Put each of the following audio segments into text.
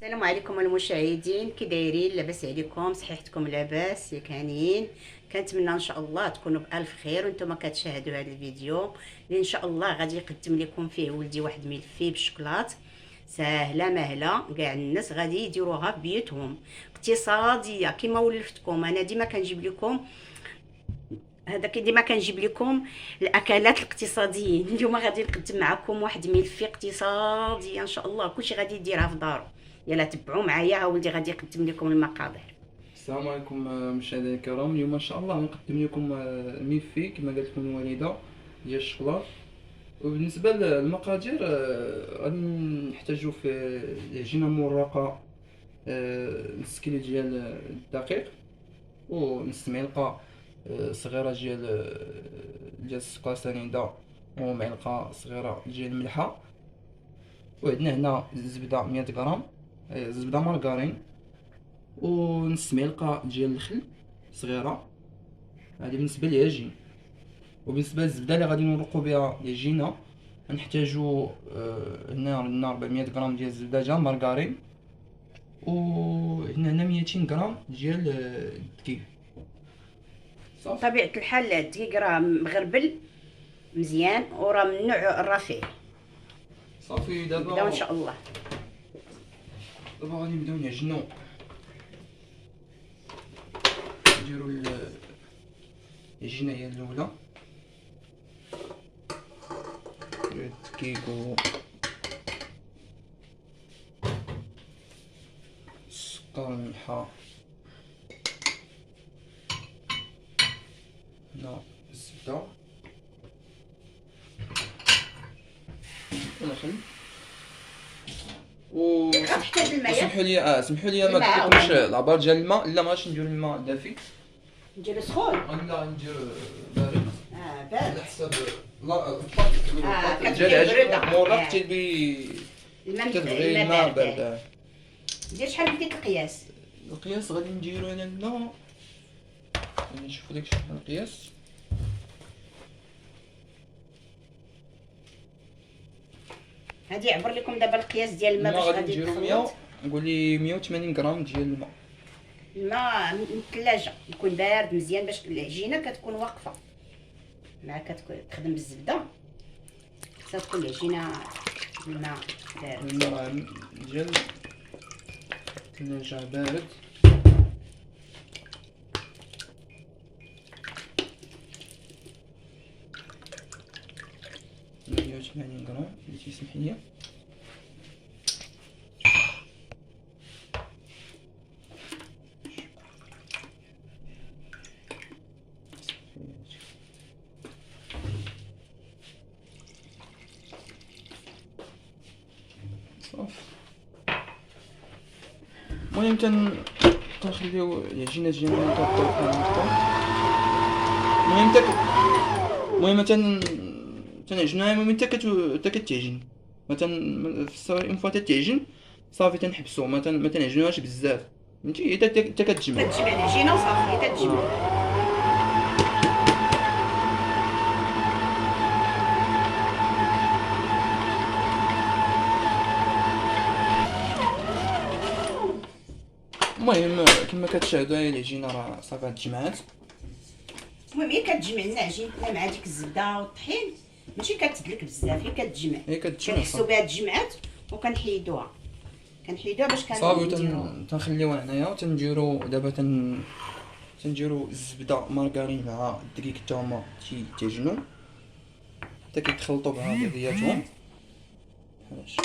السلام عليكم المشاهدين، كي دايرين؟ لاباس عليكم؟ صحيحتكم لاباس ياك هانيين؟ كنتمنى ان شاء الله تكونوا بالف خير وانتم كتشاهدوا هذا الفيديو اللي ان شاء الله غادي يقدم لكم فيه ولدي واحد ملفي بالشوكولات ساهله ماهله. كاع الناس غادي يديروها في بيوتهم، اقتصاديه كما ولفتكم. انا ديما كنجيب لكم ديما كنجيب لكم الاكلات الاقتصاديين. اليوم غادي نقدم معكم واحد ملفي اقتصاديه ان شاء الله كلشي غادي يديرها في دارو. يلا تبعوا معايا، ها ولدي غادي يقدم لكم المقادير. السلام عليكم مشاهدينا الكرام. اليوم ان شاء الله نقدم لكم ميفي كما قالت لكم الوالده ديال الشوكولا. وبالنسبه للمقادير غادي نحتاجو في عجينه مرقه نص كيلو ديال الدقيق، ونص معلقه صغيره ديال السكر سنيده، ومعلقه صغيره ديال الملحه. وعندنا هنا الزبده 100 غرام، زبده مارغرين، ونص معلقه ديال الخل صغيره. هذه بالنسبه للعجين. وبالنسبه للزبده اللي غادي نورقوا بها العجينه غنحتاجو هنا عندنا 400 غرام ديال الزبده ديال المارغرين، وعندنا هنا 200 غرام ديال الدقيق. صافي. بطبيعه الحال الدقيق راه مغربل مزيان وراه من النوع الرفيع. صافي نبداو ان شاء الله. دابا غادي نبداو نعجنو، نديرو العجينه هي الاولى، الدقيق و السكر والملحه، هنا الزبده والخل. تحتاج الماء؟ سمحوا لي ما كنتش العبار ديال الماء. لا، ما غاديش ندير الماء دافي، نديرو سخون. لا ندير بارد بارد على حساب لا الباط ديال العجين مرق تيبي كتبغي الماء بارد. دير شحال بديت القياس؟ القياس غادي نديرو انا هنا، غادي نشوفو داك شحال القياس. هادي عبر لكم دابا القياس ديال الماء باش غادي غادي نديرو تخلط. 100، نقول لي 180 غرام ديال الماء. الماء من الثلاجه يكون بارد مزيان باش العجينه كتكون واقفه مع كتكون تخدم بالزبده. خصها تكون العجينه الماء بارد. الماء ديال الثلاجة بارد. مية وثمانين غرام اللي تيسمح ليا. صافي. المهم تنخليو العجينه ديالنا تطيب. المهم تنعجنوها. المهم حتى كتعجن اون فوا تتعجن صافي تنحبسو، ما تنعجنوهاش بزاف، فهمتي؟ حتى كتجمع العجينه وصافي تتجمع. المهم كما كتشاهدوا هي العجينه راه صافي تجمعات. المهم هي كتجمع لنا عجينتنا مع ديك الزبده والطحين، ماشي كتدلك بزاف، هي كتجمع كنحسوا بها تجمعات وكنحيدوها باش صافي. تنخليوها هنايا وتنديرو دابا تنديرو الزبده مارغرين مع الدقيق حتى هما تيعجنوا حتى كيتخلطوا بعضياتهم بحال هادشي.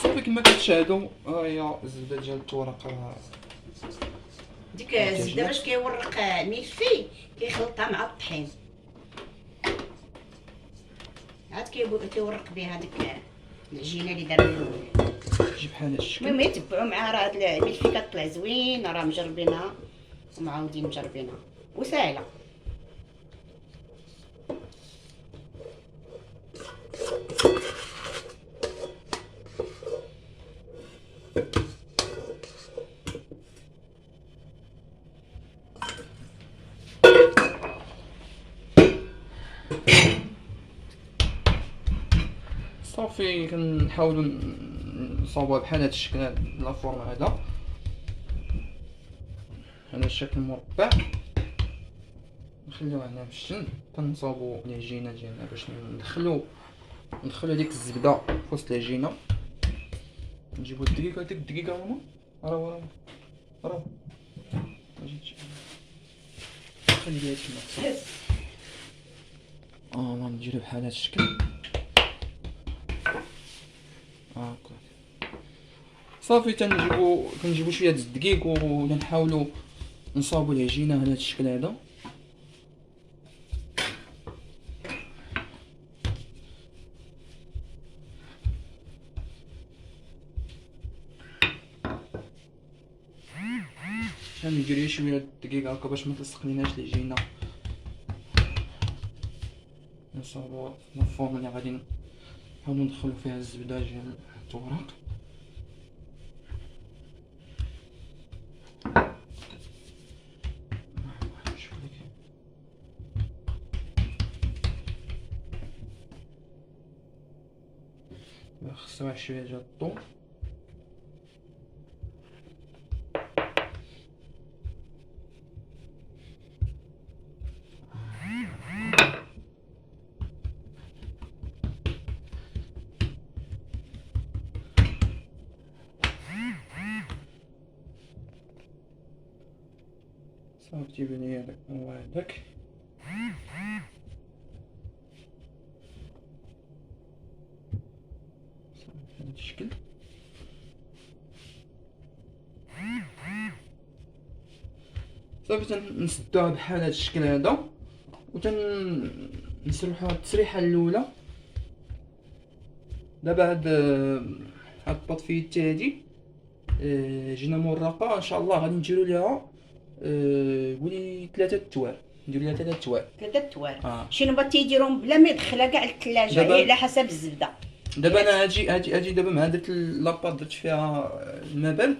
صافي كما كتشاهدوا ها هي الزبده ديال التورق. ديك الزبده باش كيورق ملفي كيخلطها مع الطحين، عاد كيورق بها ديك العجينه اللي دار الاول. تجي بحال هاد الشكل. المهم يتبعوا معها، راه هاد الملفي كطلع زوين، راه مجربينها ومعاودين مجربينها وساهله. صافي كنحاولوا نصاوبوها بحال هاد الشكل هاد لا فورم هذا، على الشكل مربع. نخليوه هنا في الجنب، كنصاوبو العجينه ديالنا باش ندخلو ديك الزبده في وسط العجينه. نجيبو الدقيق، هاديك الدقيقه هما راه خلي ليها تما. نديرو بحال هاد الشكل هاكا صافي. كنجيبو شويه د الدقيق ونحاولوا نصاوبوا العجينه على هاد الشكل هذا. ندير شويه د الدقيق هكا باش ما تلصقليناش العجينه. نصاوبوا الفورم اللي غادي نحاولوا ندخلوا فيها الزبده ديال التوراق. خصها واحد شويه ديال الضو. صافي تيبان لي هذاك هو هذاك. صافي بهذا الشكل. صافي تنسدوها بحال هذا الشكل هذا، نسرحوها التسريحه الاولى. دابا هاد الباطفيت هادي جينا مرقه ان شاء الله غادي نديرو ليها قولي 3 توار. نديرو ليها 3 توار. 3 توار. شنو بغا تيديرهم بلا ما يدخلها كاع للثلاجه، هي على حسب الزبده. دابا انا اجي دابا مع درت لاباط درت فيها الماء بارد،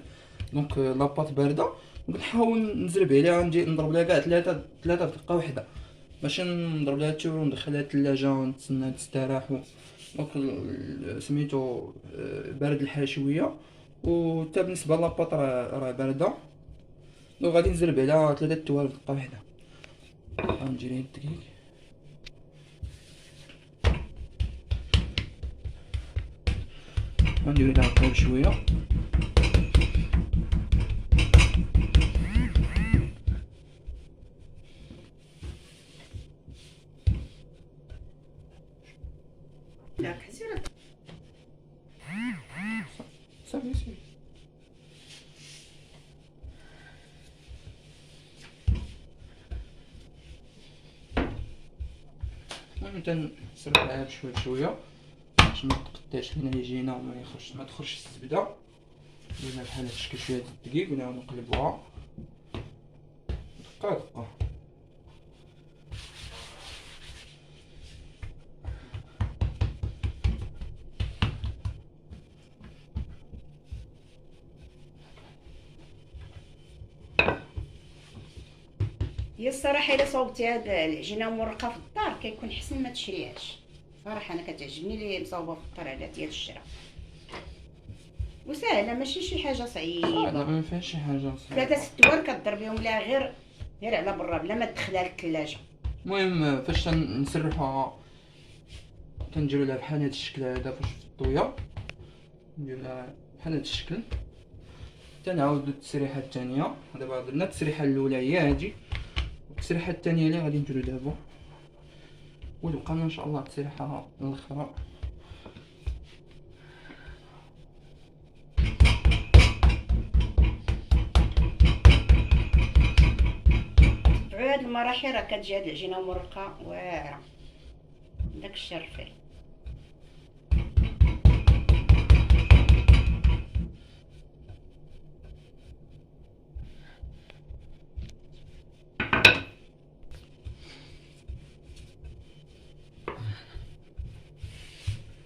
دونك لاباط بارده، وكنحاول نزرب عليها نضرب لها كاع 3 دقه واحده باش نضرب لها التور وندخلها للثلاجه ونتسنى تستراح. دونك سميتو بارد الحال شويه، وحتى بالنسبه لاباط راه بارده، دونك غادي نزرب عليها 3 توار دقه واحده. غندير الدقيق غندير لها الطول شويه. لا كثير صافي المهم تنسرحها بشويه بشويه باش ما تقطعش لينا العجينه وما ما تخرجش الزبده. درنا بحال هاد الشكل شويه د الدقيق ونعاود نقلبوها دقه دقه. هي الصراحه الا صوبتي هاد العجينه مرقه في الدار كيكون حسن ما تشريهاش. صراحه انا كتعجبني اللي مصوبه في الدار على ديال الشرا، وسهله ماشي شي حاجه صعيبه. لا ما فيهاش شي حاجه صعيبه. 3 توار كضربيهم لها غير على برا بلا ما تدخلها للثلاجه. المهم فاش نسرحوها كنديرو لها بحال هاد الشكل هذا فاش في الطويه، ندير لها بحال هاد الشكل. تنعاودو التسريحه الثانيه. دابا درنا التسريحه الاولى هي هادي، والتسريحه الثانيه اللي غادي نديرو دابا، وتبقى لنا ان شاء الله التسريحه الاخرى. هاد المراحل راه كتجي هاد العجينه مرقه واعره داك الشرفيل.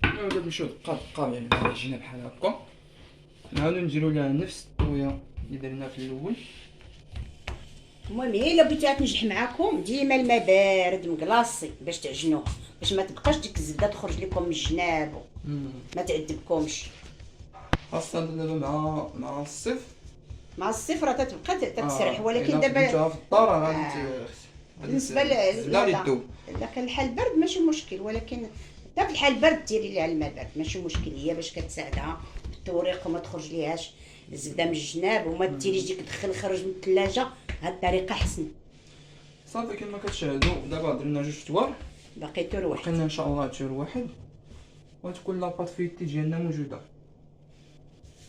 نعاودو نمشيو دقه دقه يعني العجينه بحال هكا، نعاودو نديرو لها نفس الطويه اللي درنا في الاول. المهم هي الا بغيتيها تنجح معاكم ديما الماء بارد مكلاصي باش تعجنوها، باش ما تبقاش ديك الزبده تخرج لكم من الجناب. ما تعذبكمش. خاصة دابا مع الصيف. مع الصيف راه تتبقى تتسرح، ولكن إلا دابا خدمتها في الدار غادي بالنسبه الزبده غادي تذوب. لا كان الحال برد ماشي مشكل، ولكن حتى في الحال برد ديري ليها الماء بارد ماشي مشكل، هي باش كتساعدها بالتوريق وما تخرج ليهاش الزبده من الجناب، وما ديريش ديك تدخل خرج من الثلاجه. هاد الطريقه احسن. صافي كما كتشاهدوا دابا درنا جوج توار، باقي تور واحد. بقينا ان شاء الله تور واحد وتكون لاباط فيتي ديالنا موجوده.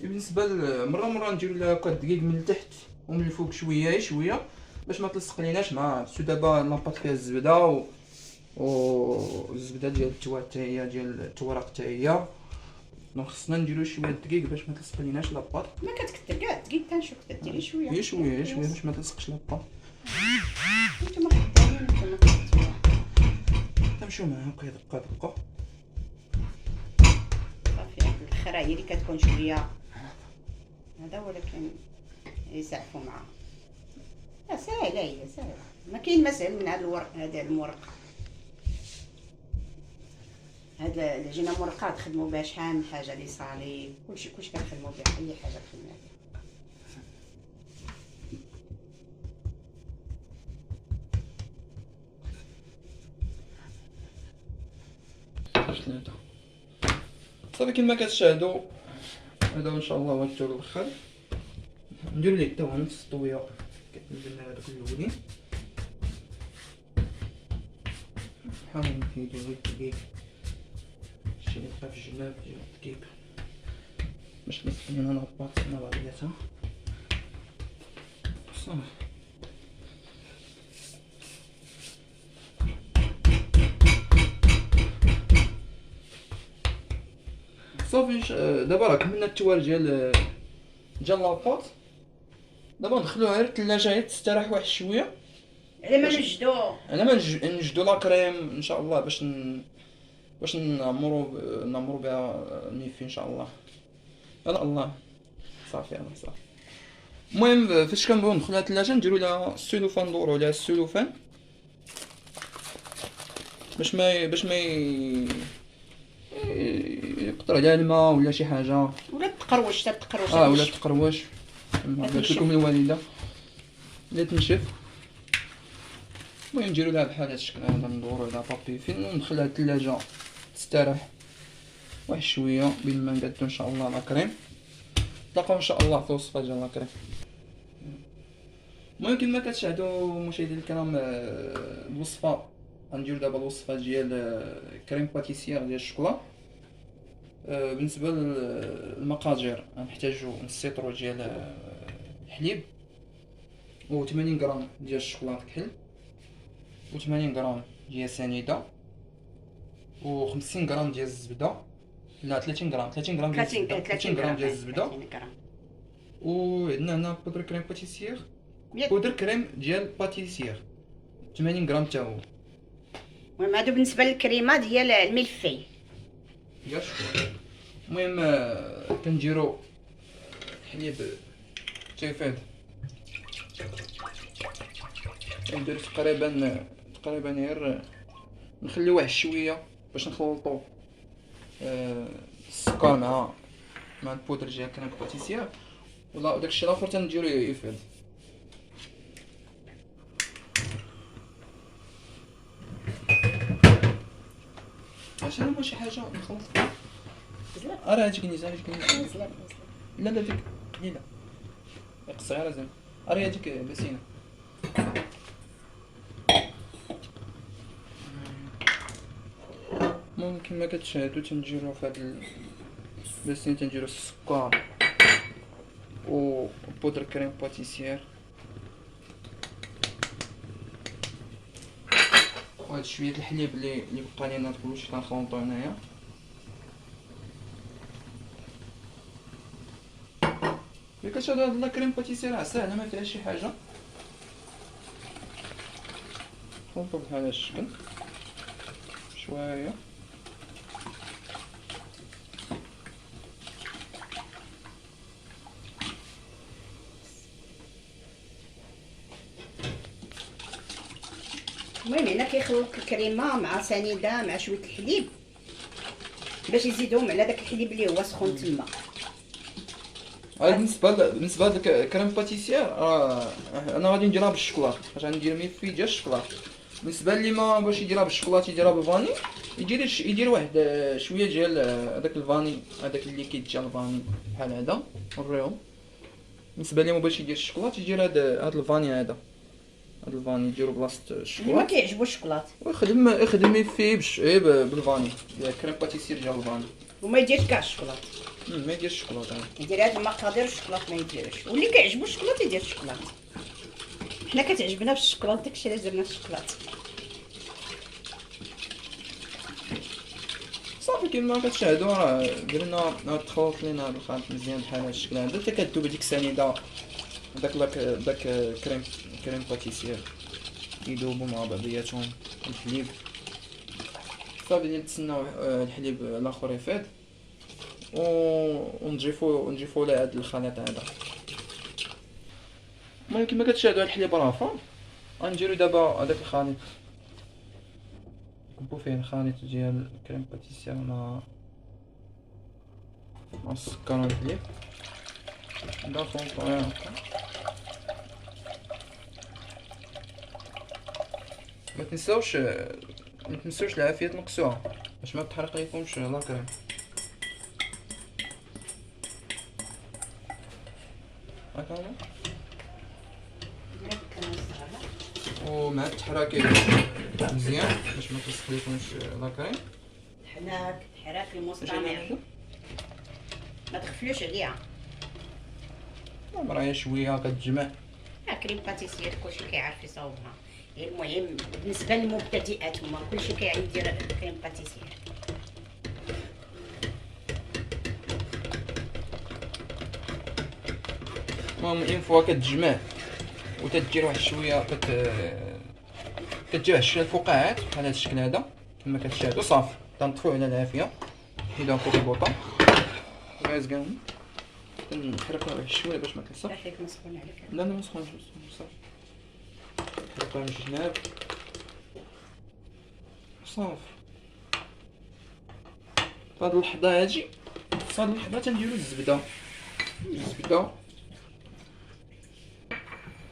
بالنسبه مره نديرو لها هكا دقيق من التحت ومن الفوق شويه شويه باش ما تلصق ليناش مع سو. دابا لاباط فيها الزبده الزبده ديال التوار حتى هي ديال التوراق حتى هي، دونك خصنا نديرو شويه الدقيق باش ما تلصق ليناش لاباط. ما كتكثر كاع دقيق تنشوف ديري شويه هي شويه باش ما تلصقش لاباط. نتوما خدامين نتوما كتبتوها. تمشيو معاها هكا دقه صافي الخرا هي اللي كتكون شويه هذا، ولكن يسعفوا معها. لا ساهله، هي ساهله، ما كاين ما سهل من هذا الورق. هذا المورق هذا اللي جينا مرقات خدموا بها شحال من حاجه، لي صالي كلشي كنخدموا بها، اي حاجه خدمنا بها. ثلاثة. صافي كما كتشاهدوا هذا ان شاء الله هو التور الاخر. ندير ليه حتى هو نفس الطويه درنا هذوك الاولين. نحاول نزيدو غير الدقيق شي اللي بقى في الجناب ديال الدقيق باش تلصق لينا لاباط مع بعضياتها. صافي دابا راه كملنا التوار ديال لاباط. دابا ندخلوها غير الثلاجه غير تستراح واحد شويه على ما نجدو على ما نجدو لا كريم ان شاء الله باش نعمرو بها الميفي ان شاء الله. يلا الله صافي انا صافي. المهم فاش كنبغيو ندخلوها الثلاجه نديرو لها السلوفان، ندورو عليها السلوفان باش ما يقطر عليها الماء ولا شي حاجه ولا تقروش تقروش ولا تقروش. قلت لكم الوالده لا تنشف. المهم نديرو لها بحال هاد الشكل هذا، ندورو على بابي فين وندخلها الثلاجه تستراح واحد شويه بين ما نقادو ان شاء الله لا كريم. نتلاقاو ان شاء الله في الوصفه ديال لا كريم. المهم كما كتشاهدوا مشاهدينا الكرام الوصفه غنديرو دابا الوصفه ديال كريم باتيسير ديال الشوكولا. بالنسبه للمقادير غنحتاجو نص لتر ديال الحليب و 80 غرام ديال الشوكولا كحل و 80 غرام ديال سنيده و 50 غرام ديال الزبده. لا 30 غرام ديال الزبده 30 غرام ديال الزبده. و عندنا هنا بودر كريم باتيسير بودر كريم ديال باتيسير 80 غرام حتى هو. المهم هادو بالنسبه للكريمه ديال الملفي ديال الشوكولا. المهم كنديرو حليب تيفيد كندير تقريبا غير نخليو واحد شويه باش نخلطو السكر مع البودر ديال كريم باتيسير ولا داكشي الاخر تنديرو يفيد. عشان ما شي حاجه نخلط راه هاديك نيزه لا ديك قليله صغيره زين راه هاديك بسينه. ممكن ما كتشاهدوا تنديرو في هاد البسينه تنديرو السكر و بودر كريم باتيسير وهاد شويه الحليب اللي بقى لينا كلشي كنخلطو هنايا. ملي كتشاهدوا هاد لا كريم باتيسير راه ساهله ما فيهاش شي حاجه. نخلطو بحال هاد الشكل شويه المهم هنا كيخلط الكريمه مع سنيده مع شويه الحليب باش يزيدوهم على داك الحليب اللي هو سخون تما. بالنسبه لك كريم باتيسير انا غادي نديرها بالشوكولات، باش غندير ميفي ديال الشوكولات. بالنسبه لي ما باش يديرها بالشوكولات يديرها بالفاني، يدير واحد شويه ديال هذاك الفاني، هذاك الليكيد ديال الفاني بحال هذا نوريهم. بالنسبه لي ما باش يدير الشوكولات يدير هاد الفاني هذا، هاد الفاني يديرو بلاصه اللي ما الشوكولات كيعجبو الشوكولات ويخدم ميفي بالفاني كريم باتيسير ديال الفاني. وما يديرش كاع الشوكولات، ما يديرش الشوكولات يدير هاد المقادير الشوكولات ما يديرش، واللي كيعجبو الشوكولات يدير الشوكولات. حنا كتعجبنا بالشوكولات داكشي علاش درنا الشوكولات. صافي كيما كتشاهدوا راه درنا هاد الخلط لينا هاد الخلط مزيان بحال هاد الشكل هذا حتى كدوب هاديك السنيده داك كريم باتيسير يذوبوا مع بعضياتهم الحليب. صافي نتسناو الحليب الاخر يفيض ونضيفو له هاد الخليط هذا. المهم كما كتشاهدوا هاد الحليب راه فا، غنديرو دابا هذاك الخليط نكبو فيه الخليط ديال الكريم باتيسير مع السكر والحليب نضافو بطريقة هكا. ما تنساوش العافية تنقصوها باش ما تحرق ليكمش لا كريم. هاكا هو ومع التحراكي مزيان باش ما تسخليكمش لا كريم. تحراك المستمر ما تغفلوش عليها. راهي شويه كتجمع كريم باتيسير كلشي كيعرف يصاوبها. المهم بالنسبه للمبتدئات هما كلشي كيعرف يدير كريم باتيسير. المهم اون فوا كتجمع وتدير واحد شويه كتجيب شويه الفقاعات بحال هذا الشكل هذا كما كتشاهدوا. صافي تنطفيو على العافيه حيدو كوبي بوطه غاز كامل نحركوها واحد شويه باش ما كيصفش. حيت مسخون عليك. لا ما سخونش صافي نحركوها من الجناب صافي. فهاد اللحظه هادي تنديرو الزبده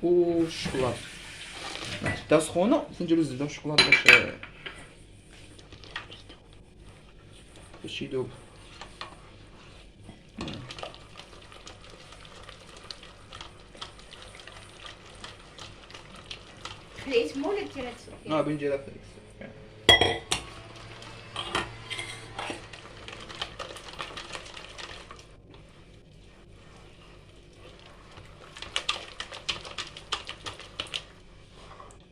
والشوكولاط حتى سخونه تنديرو الزبده والشوكولاط باش يذوب. خليت مولا دير هاد السكر. بنديرها في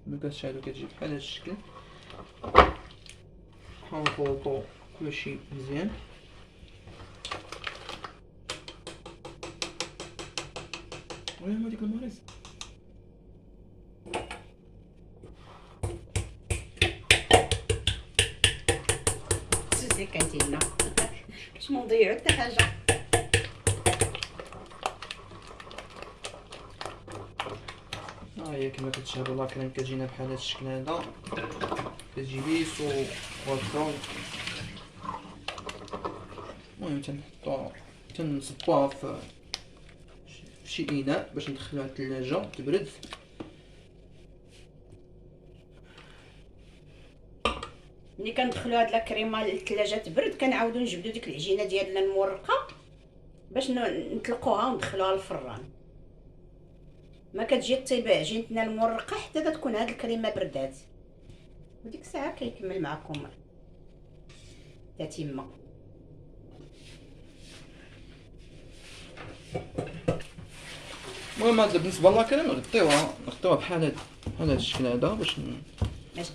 ملي كتشاهدو كتجي بحال هاد الشكل. حنخلطو كلشي مزيان وين هاديك المريض. سوسي كانتينا باش ما نضيعو حتى حاجه. هي كما كتشاهدوا لا كريم كتجينا بحال هاد الشكل هذا كتجي ليس وواضحه. المهم تنصبوها في شي اناء باش ندخلوها للثلاجه تبرد. ملي كندخلو هاد لاكريمه للثلاجه تبرد كنعاودو نجبدو ديك العجينه ديالنا المورقه باش نطلقوها وندخلوها للفران. ما كتجي طيب عجينتنا المورقه حتى تكون هاد الكريمه بردات وديك الساعه كيكمل معكم تتمه. المهم هذا بالنسبه للاكريم نغطيوها بحال هاد الشكل هذا باش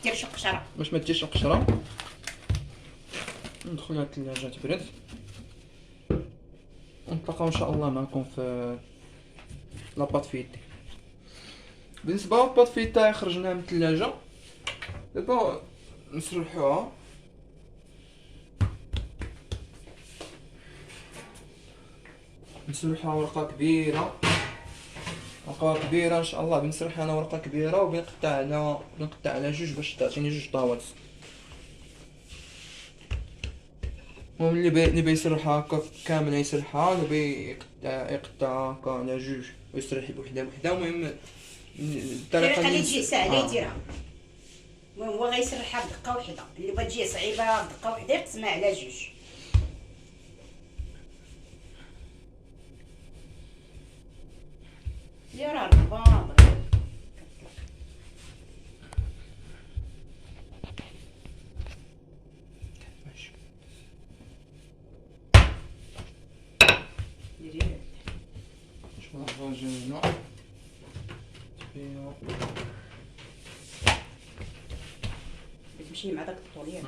ديرش القشره ما تجيش القشره. ندخلوها للثلاجه تبرد ونتلاقاو ان شاء الله معكم في لاباط فيتي. بالنسبه لاباط فيتا خرجناها من الثلاجه دابا نسرحوها. ورقه كبيره ان شاء الله. بنسرح انا ورقه كبيره وبنقطع على جوج باش تعطيني جوج طاوات. المهم اللي بيسرحها هكا كامله يسرحها، اللي يقطعها هكا على جوج ويسرح بوحده بوحده. المهم الطريقه اللي تجي ساهله آه. يديرها. المهم هو غيسرحها بدقه وحده، اللي بغات تجي صعيبه بدقه وحده يقسمها على جوج. يا راه البابا ماشي. ديري شوف الفرجة هنا فيها. تمشي مع داك الطول ياك.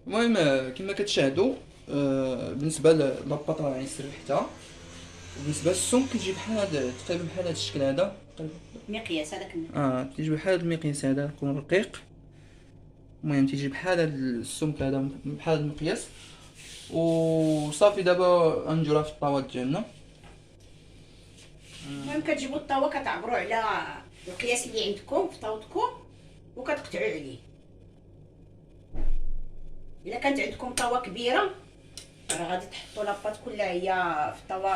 المهم كما كتشاهدوا بالنسبه لاباط راه سرحتها. وبالنسبه للسم كتجي بحال هذا تقريبا بحال هذا الشكل هذا مقياس هذاك تيجي بحال هذا المقياس هذا يكون رقيق. المهم تيجي بحال هذا السمك هذا بحال هذا المقياس. وصافي دابا غنجيوها في الطاوه ديالنا. المهم كتجيبوا الطاوه كتعبروا على القياس اللي عندكم في طاوتكم وكتقطعوا عليه. الا كانت عندكم طاوه كبيره راه غادي تحطوا لاباط كلها هي في الطاوه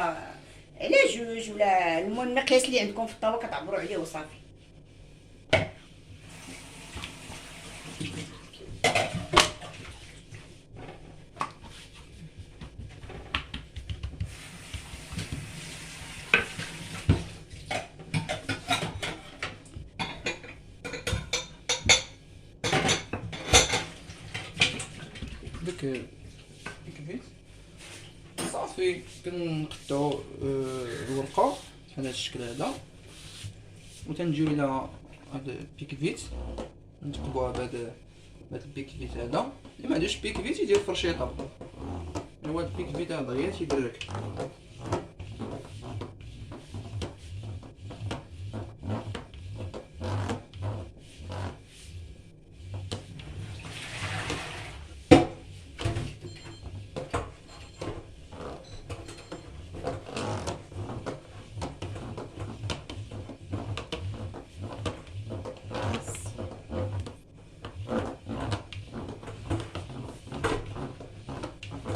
على جوج، ولا المهم المقياس اللي عندكم في الطاوه كتعبروا عليه وصافي. ديك الفيت صافي كنقطعو الورقه بحال هذا الشكل هذا، وتنجيو الى هاد البيكفيت نتقبوها بهاد البيكفيت هذا. اللي ما عندوش بيكفيت يدير فرشيطه. هو هاد البيكفيت هذا غير تيدرك.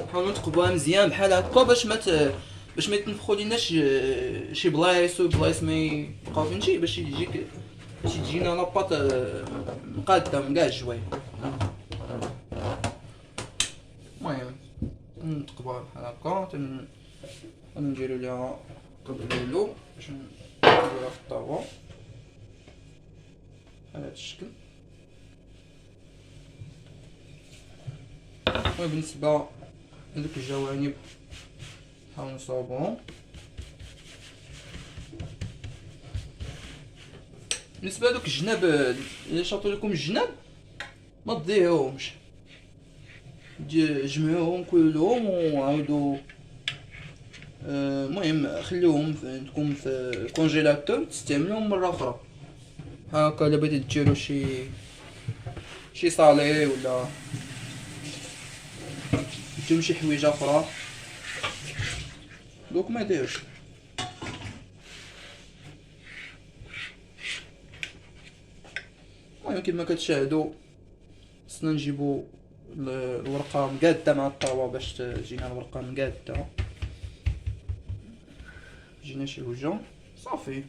نحاولوا نتقبوها مزيان بحال هكا باش ما يتنفخو ليناش شي بلايص وبلايص ما يبقاو فهمتي، باش تجينا لاباط مقاده من كاع الجوايع. المهم نتقبوها بحال هكا نديرو ليها قبليلو باش نديروها في الطاوة بحال هاد الشكل. وبالنسبة لهادوك الجوانب نحاول نصاوبهم. بالنسبة لهادوك الجناب الا شاطو لكم الجناب ما تضيعوهمش، جمعوهم كلهم وعاودوا المهم خليوهم عندكم في الكونجيلاتور تستعملوهم مرة أخرى. هاكا الا بغيتي ديرو شي صالي ولا ديرو شي حويجة أخرى دوك ما يضيعوش. المهم كيما كتشاهدوا خصنا نجيبو الورقة مقادة مع الطاوة باش تجينا الورقة مقادة، تجينا شي وجه صافي.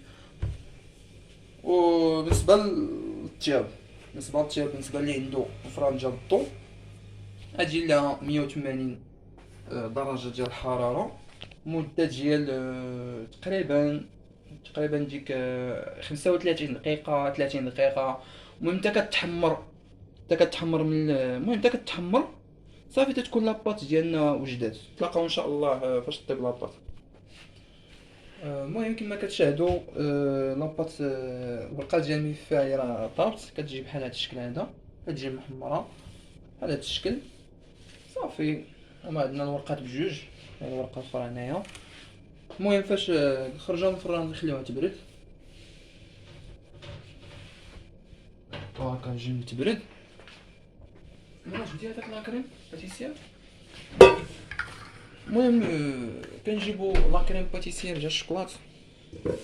وبالنسبة للطياب بالنسبة اللي عنده فرانجة الضو اجي لها 180 درجة ديال الحرارة، مدة ديال تقريبا ديك 35 دقيقة 30 دقيقة. المهم حتى كتحمر من المهم حتى كتحمر صافي تتكون لاباط ديالنا وجدات. تلاقاو ان شاء الله فاش طيب لاباط. المهم كما كتشاهدوا لاباط الورقه ديال المفاعي راه طابت، كتجي بحال هذا الشكل هذا، كتجي محمره بحال هذا الشكل صافي. هما عندنا الورقات بجوج، هاد الورقه الاخرى هنايا. المهم فاش خرجها من الفران نخليوها تبرد، هاكا تجي تبرد. مراج ديال هذاك لاكريم باتيسير. المهم كنجيبو لاكريم باتيسير ديال الشكلاط،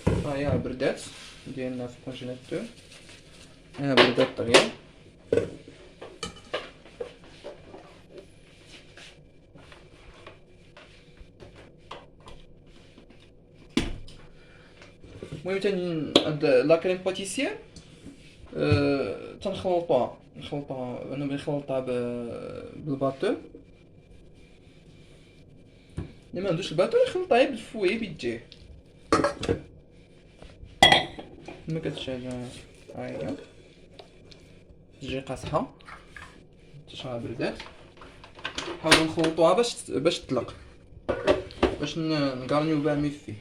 ها هي بردات ديالنا في الكونجيلاتور، ها بردات طغيان. المهم هاد لاكريم باتيسير تنخلطوها، انا بنخلطها بالباتور. اللي ما عندوش الباتور يخلطها غير بالفوي بيديه كما كتشاهد. ها هي تجي قاصحه تشرب بردات. نحاولوا نخلطوها باش تطلق، باش نقارنيو بها ميفي.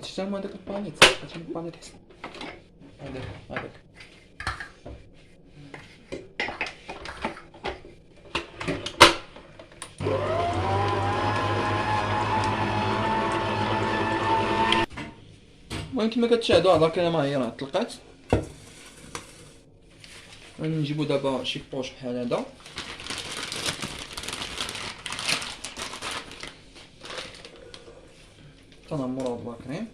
شتي هما داك البانيت، هاتي البانيت حسن، هذاك المهم كما كتشاهدوا هاد الكريمه هي راه طلقات. غادي نجيبو دابا شي بوش بحال هذا، تنعمرو هاد لاكريم.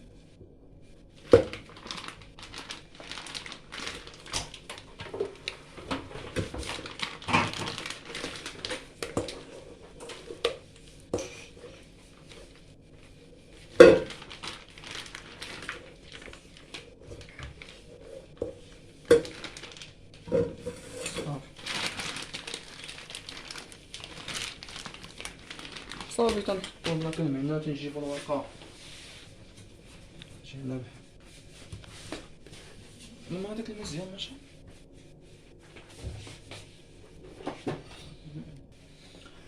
صافي تنحطو اللاكريم من هنا، تنجيبو الورقه شي هنا ما هذاك المزيان ماشي.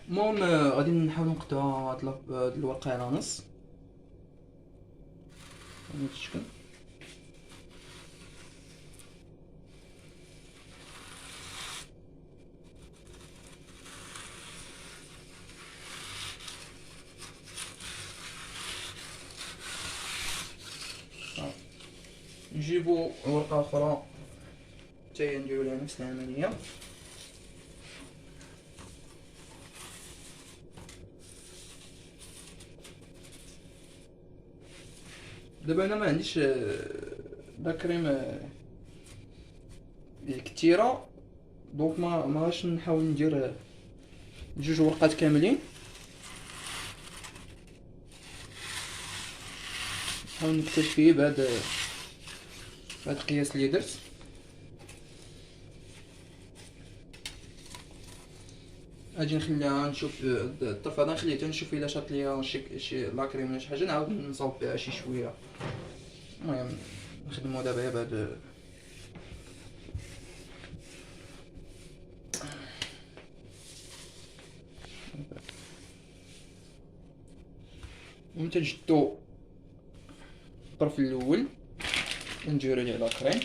المهم غادي نحاولو نقطعو هاد الورقه على نص بهذا الشكل. نجيبو ورقه اخرى حتى هي نديرو لها نفس العمليه. دابا انا ما عنديش لاكريم كثيره، دونك ما غاش نحاول ندير جوج ورقات كاملين، نحاول نكتفي بهذا القياس اللي درت. اجي نخليها نشوف الطرف هذا، نخليه حتى نشوف الا شاط ليا شي لاكريم ولا شي حاجه، نعاود نصاوب بها شي شويه. المهم نخدمو دابا بهاد ملي تنشدو الطرف الاول نديرو ليه لاكريم،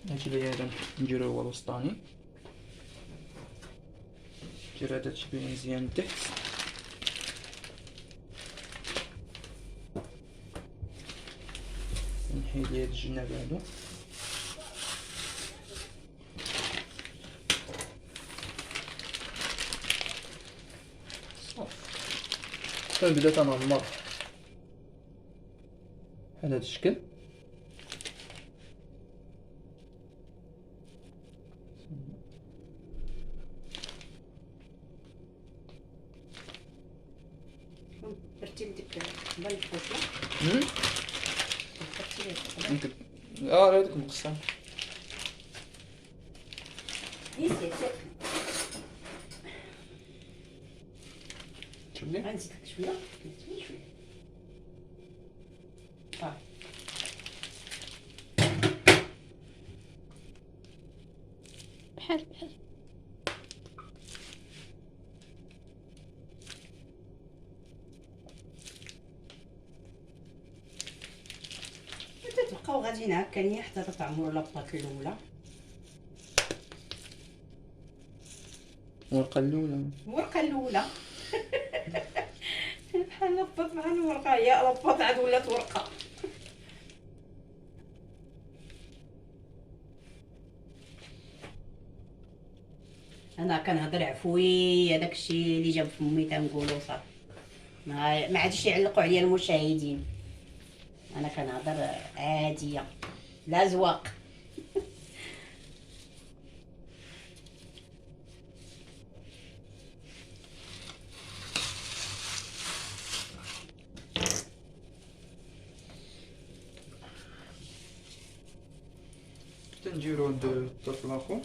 هادشي اللي هذا نديرو هو الوسطاني، ندير هذا تشبيه مزيان تحت. نحيد ليه هاد الجناب هادو، كنبدا تنعمر بحال هاد الشكل. درتي ديك البن الفوسله، درتي ليه انت راه هذاك مقسم يسير شوف لي. غنزيد لك شويه شويه صافي. بحال نبقاو غاديين هكا حتى تطعموا لاباط الاولى. الورقه الاولى الورقه الاولى بحال لاباط مع الورقه، هي لاباط عاد ولات ورقه. انا كنهضر عفوي، هذاك الشيء اللي جاب فمي تنقولو صافي، ما عادش يعلقوا عليا المشاهدين. انا كنهضر عاديه لا زواق. تنديرو هاد الطرف الاخر،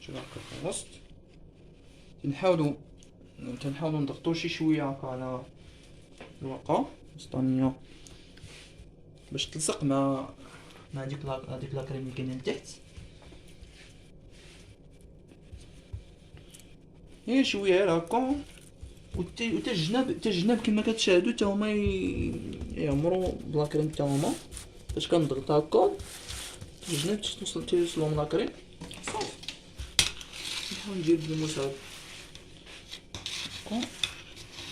شوف هكا في الوسط. تنحاولوا نضغطوا شي شويه هكا على الورقه الوسطانيه باش تلصق مع ديك لاكريم اللي كاينه لتحت. هي شويه غير هكا، وتا الجناب كما كتشاهدوا حتى هما يعمروا بلاكريم حتى هما. باش كنضغط هكا الجناب توصلوا من لاكريم صافي. نحاول ندير بالمساعد هكا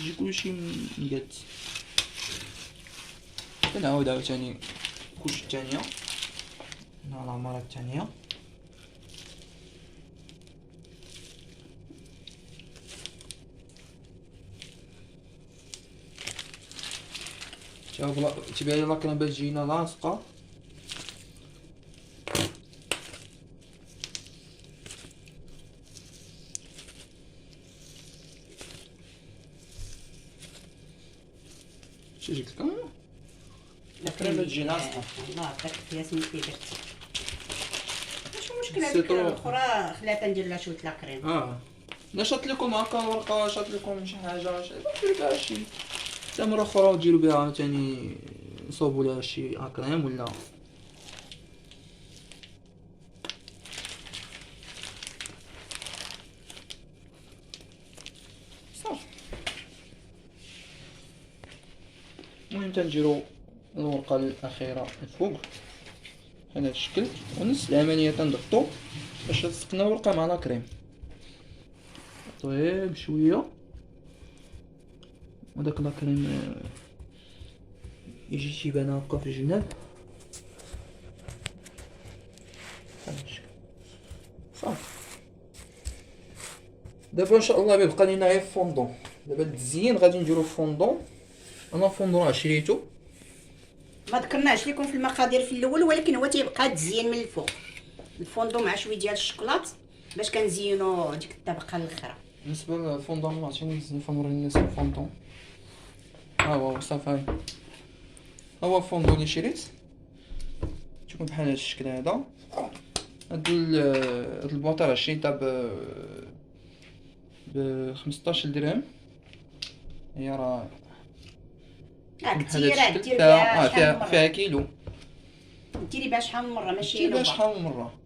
يجي كلشي مقاد. كنعاود عاوتاني كلشي الثانيه على المره الثانيه. تبان لي لاكريم باش تجينا لاصقه. شي جيت لكم لاكريم باش تجي لاصقه. الله عطاك فيها سميتي درتي، ماشي مشكل. هذيك سيترو. الاخرى خلاتها ندير لها شويه لاكريم. لا شاط لكم هكا الورقه، شاط لكم شي حاجه ديروا بها شي حتى مره اخرى وديروا بها عاوتاني صوبوا لها شي اكريم ولا صافي. المهم تنديروا الورقه الاخيره الفوق بحال هذا الشكل، ونفس العمليه تنضغطوا باش لصقنا ورقه مع لاكريم. طيب شويه وداك لاكريم يجي تيبان هكا في الجناب بحال هاد الشكل صافي. دابا ان شاء الله بيبقى لينا غير الفوندون. دابا التزيين غادي نديرو الفوندون. انا الفوندون راه شريتو، ما ذكرناش لكم في المقادير في الاول، ولكن هو تيبقى تزيين من الفوق الفوندو مع شويه ديال الشوكولات باش كنزينوا ديك الطبقه الاخرى. بالنسبه للفوندون عطيني نزيد نوري الناس الفوندون. ها هو صافي، ها هو الفوندون اللي شريت تكون بحال هذا الشكل هذا. هاد البواطه راه شريتها ب 15 درهم. هي راه كثيره الشكل دير بها شحال من فيها مره، كيلو. ديري بها شحال من مره ماشي دير بها نوبه. شحال من مره،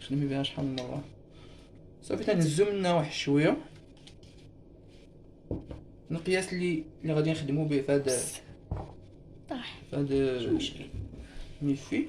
خدمي بها شحال من مره صافي. تنهزو منها واحد شويه المقياس اللي غادي نخدمو به في هذا شو مشكل؟ ميفي.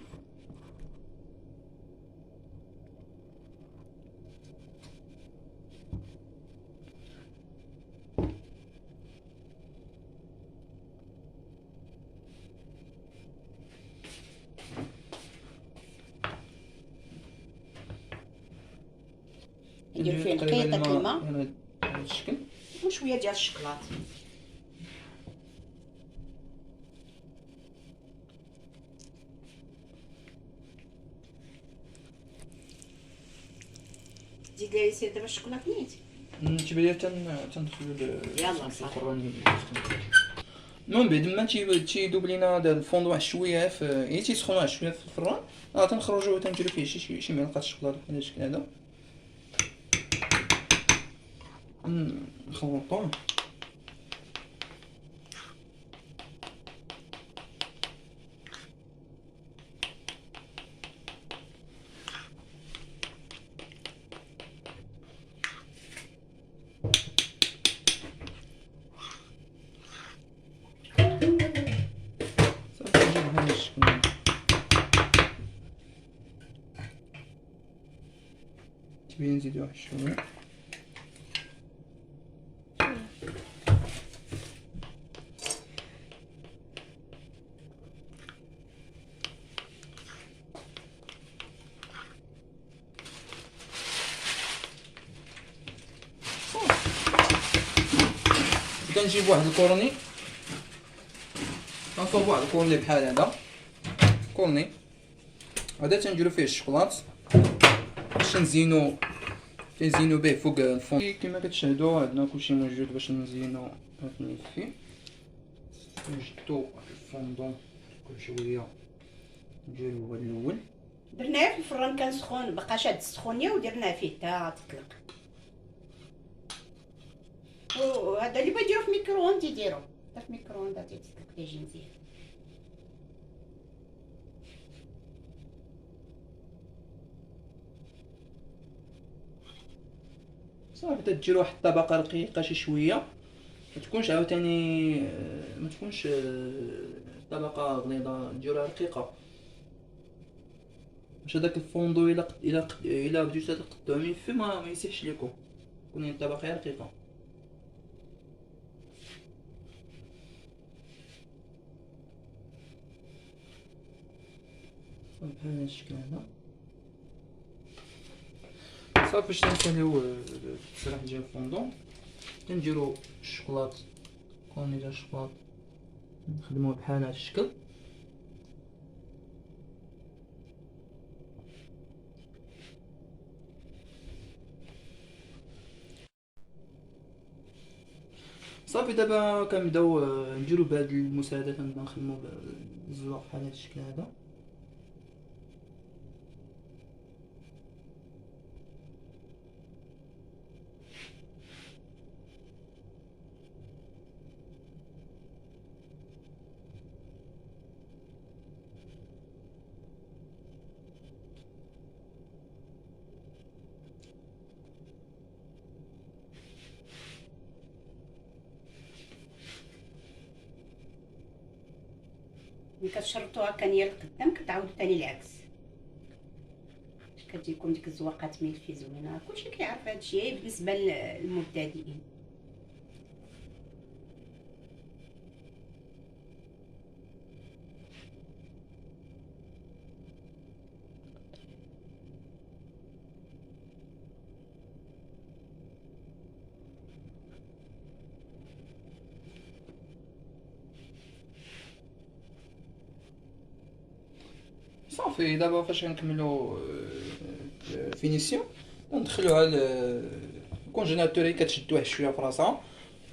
ندير فيه نقيطه الماء هذا الشكل وشويه ديال الشوكولات. زيد لي سير دابا الشوكولات نيت. تبان لي تندخلو يلا صافي. الفران. المهم بعد ما تيذوب لينا هذا الفوندو واحد شويه هي تيسخن واحد شويه في الفران، تنخرجوه تنديرو فيه شي معلقه الشوكولاته بحال هذا الشكل هذا. نخلطوه بهذا الشكل. تبين نزيد واحد شويه. كنجيب واحد الكورني، كنصوب واحد الكورني بحال هذا، كورني هذا تنديرو فيه الشوكولات باش نزينو به فوق الفون. كما كتشاهدوا عندنا كلشي موجود باش نزينو هاد الميفي. نجدو الفوندون كل شويه نديرو هو الاول، درناه في الفران كان سخون، بقى شاد السخونيه ودرناه فيه حتى تطلق. وهذا اللي بغا يديرو في الميكرووند يديرو في الميكرووند تيطلق تيجي مزيان. صافي تديرو واحد الطبقه رقيقه شي شويه، ما تكونش عاوتاني ما تكونش طبقه غليظه، نديروها رقيقه باش هذاك الفوندو الا بديتو تقطعو ميفي ما يسيحش ليكم، تكون الطبقه رقيقه. بهذا الشكل هذا صافي. باش نساليو التسريح ديال الفوندون كنديرو الشوكولات، كورني ديال الشوكولات نخدموه بحال هذا الشكل. صافي دابا كنبداو نديرو بهاد المساعدات، كنبدا نخدمو بالزواق بحال هذا الشكل هذا. ملي كتشرطو هكا نيا القدام كتعاودو ثاني العكس، كتجيكم ديك الزواقات ملفي زوينه. كلشي كيعرف هادشي بالنسبه للمبتدئين. صافي دابا فاش غنكملو الفينيسيون ندخلوها الكونجيناتور اللي كتشد واحد شويه في راسها،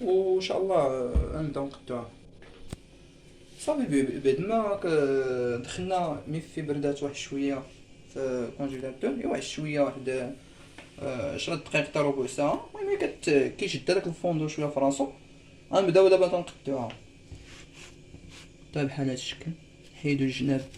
وان شاء الله نبداو نقطعوها. صافي بعد ما دخلنا ميفي بردات واحد شويه في الكونجيناتور، واحد شويه، واحد 10 دقائق حتى ربع ساعه. المهم كيشد هذاك الفوندو شويه في راسو، غنبداو دابا نقطعوها بحال هذا الشكل. نحيدو الجناب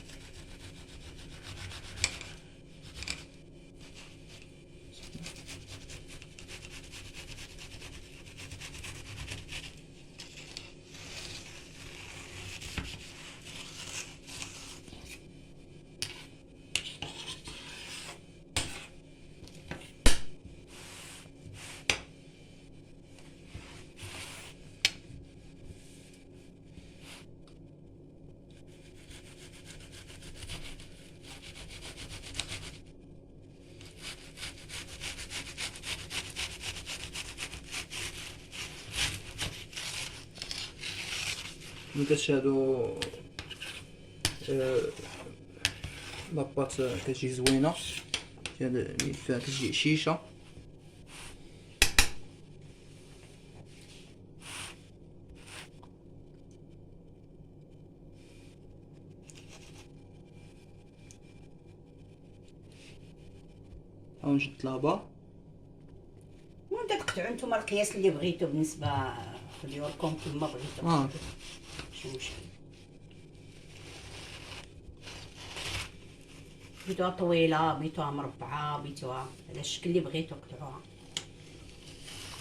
ملي كتشاهدو لاباط كتجي زوينه ديال الملفات، كتجي هشيشه. ها نجد لابا. المهم تقطعوا نتوما القياس اللي بغيتو، بالنسبه خليوه لكم كيما بغيتو. ماشي مشكل. بغيتوها طويله، بغيتوها مربعه، بغيتوها على الشكل اللي بغيتو قطعوها.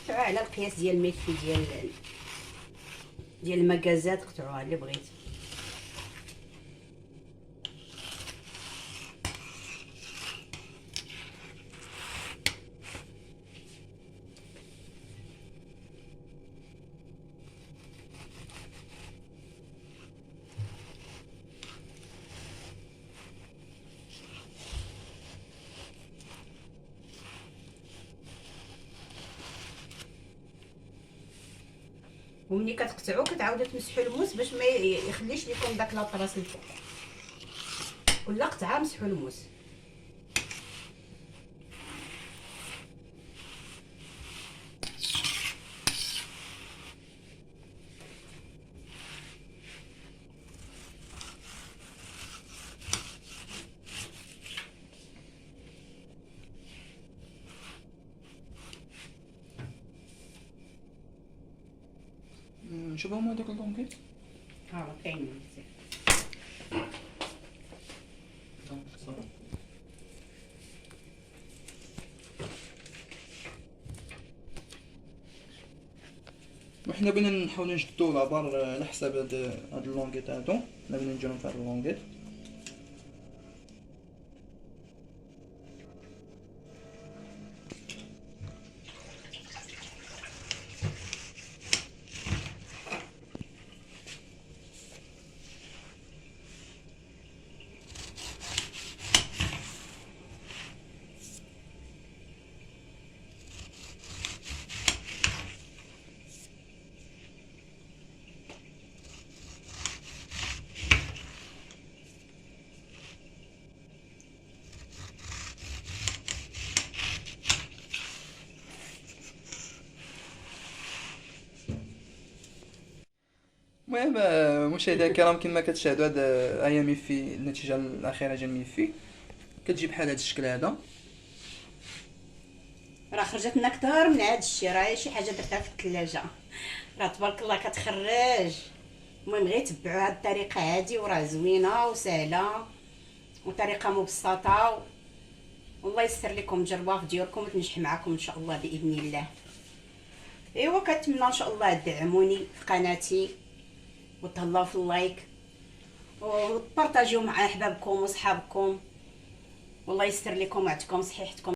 قطعوها على القياس ديال الميفي ديال المكازات، قطعوها اللي بغيتو. ومني كتقطعوا كتعاودوا تمسحوا الموس باش ما يخليش لكم داك لاطراس الفوق. كل قطعه مسحوا الموس. شوف هما هذوك اللونكيت. ها كاينين بزاف. وحنا بغينا نحاولوا نشدو العبار على حساب هاد اللونكيت هادو، حنا بغينا نديرهم في هاد اللونكيت. المهم مشاهدينا الكرام، كما كتشاهدوا هذا هي ميفي، النتيجه الاخيره ديال ميفي كتجي بحال هذا الشكل هذا. راه خرجت لنا كثر من هذا الشيء، راه شي حاجه درتها في الثلاجه، راه تبارك الله كتخرج. المهم غير تبعوا هذه الطريقه هذه وراه زوينه وسهله وطريقه مبسطه، والله يسر لكم جربوها في ديوركم وتنجح معكم ان شاء الله باذن الله. ايوا كنتمنى ان شاء الله تدعموني في قناتي وتهلاو في اللايك وتبارطاجيو مع احبابكم وصحابكم، والله يستر لكم ويعطيكم صحيحتكم.